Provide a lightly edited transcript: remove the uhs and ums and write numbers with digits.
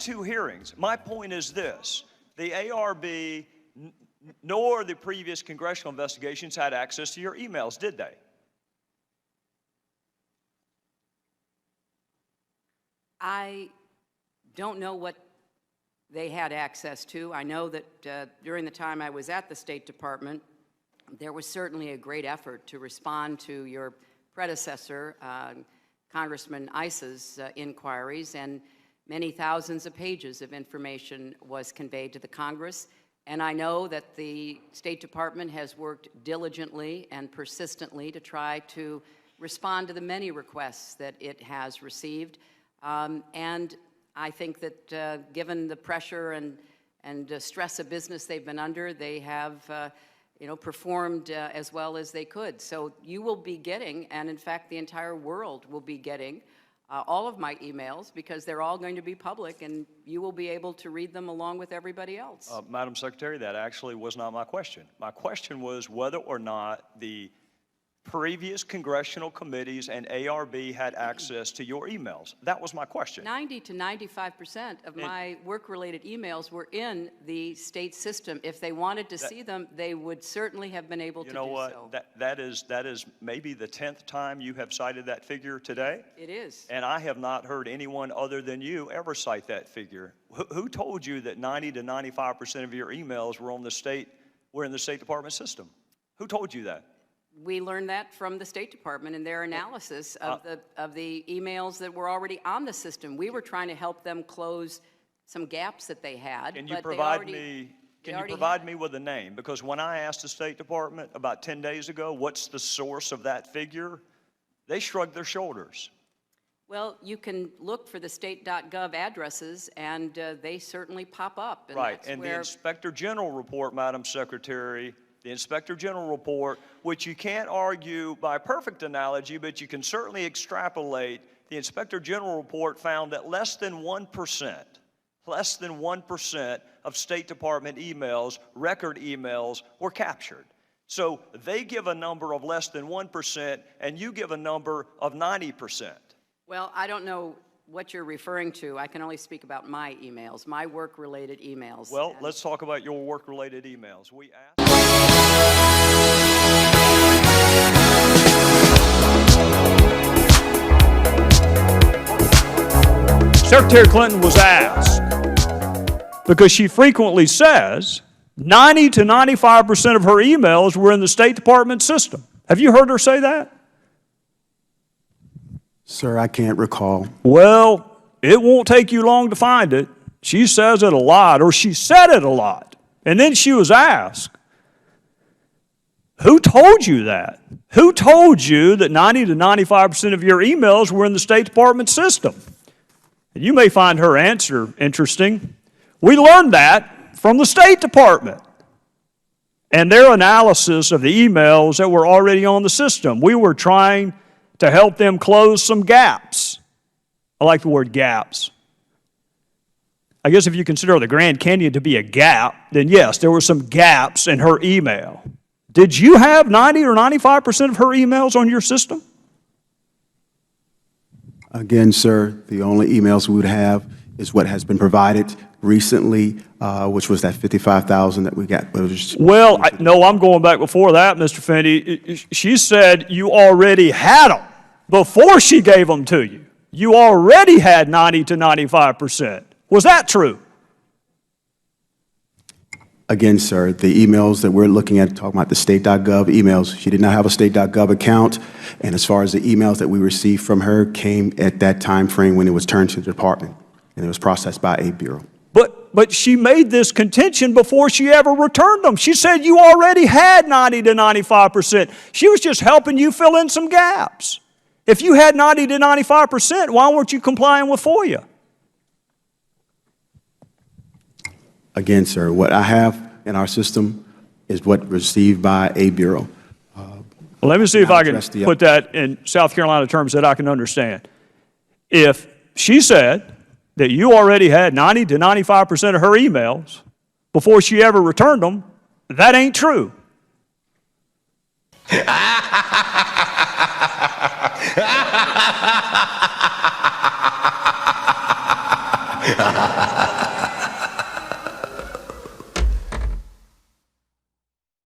2 hearings. My point is this. The ARB nor the previous congressional investigations had access to your emails, did they? I don't know what they had access to. I know that during the time I was at the State Department, there was certainly a great effort to respond to your predecessor, Congressman Iss's inquiries, and many thousands of pages of information was conveyed to the Congress. And I know that the State Department has worked diligently and persistently to try to respond to the many requests that it has received. And I think that given the pressure and stress of business they've been under, they have performed as well as they could. So you will be getting, and in fact the entire world will be getting, all of my emails, because they're all going to be public, and you will be able to read them along with everybody else. Madam Secretary, that actually was not my question. My question was whether or not the previous congressional committees and ARB had access to your emails. That was my question. 90 to 95% of my work-related emails were in the state system. If they wanted to see them, they would certainly have been able to do so. You know what? That is maybe the 10th time you have cited that figure today. It is. And I have not heard anyone other than you ever cite that figure. Who told you that 90 to 95% of your emails were in the State Department system? Who told you that? We learned that from the State Department in their analysis of the emails that were already on the system. We were trying to help them close some gaps that they had. Can you provide me with a name? Because when I asked the State Department about 10 days ago, what's the source of that figure, they shrugged their shoulders. Well, you can look for the state.gov addresses, and they certainly pop up. And right, and the Inspector General report, Madam Secretary, the Inspector General report, which you can't argue by perfect analogy, but you can certainly extrapolate, the Inspector General report found that less than 1% of State Department emails, record emails, were captured. So they give a number of less than 1%, and you give a number of 90%. Well, I don't know what you're referring to. I can only speak about my emails, my work-related emails. Well, let's talk about your work-related emails. We asked. Secretary Clinton was asked, because she frequently says 90 to 95% of her emails were in the State Department system. Have you heard her say that? Sir, I can't recall. Well, it won't take you long to find it. She says it a lot, or she said it a lot. And then she was asked, who told you that? Who told you that 90 to 95% of your emails were in the State Department system? And you may find her answer interesting. We learned that from the State Department and their analysis of the emails that were already on the system. We were trying to help them close some gaps. I like the word gaps. I guess if you consider the Grand Canyon to be a gap, then yes, there were some gaps in her email. Did you have 90 or 95% of her emails on your system? Again, sir, the only emails we would have is what has been provided recently, which was that 55,000 that we got. Well, no, I'm going back before that, Mr. Fenty. She said you already had them before she gave them to you. You already had 90 to 95%. Was that true? Again, sir, the emails that we're looking at, talking about the state.gov emails, she did not have a state.gov account. And as far as the emails that we received from her came at that time frame when it was turned to the department and it was processed by a bureau. But she made this contention before she ever returned them. She said you already had 90 to 95%. She was just helping you fill in some gaps. If you had 90 to 95%, why weren't you complying with FOIA? Again, sir, what I have in our system is what received by a bureau. Well, let me see if I can put that in South Carolina terms that I can understand. If she said that you already had 90 to 95% of her emails before she ever returned them, that ain't true.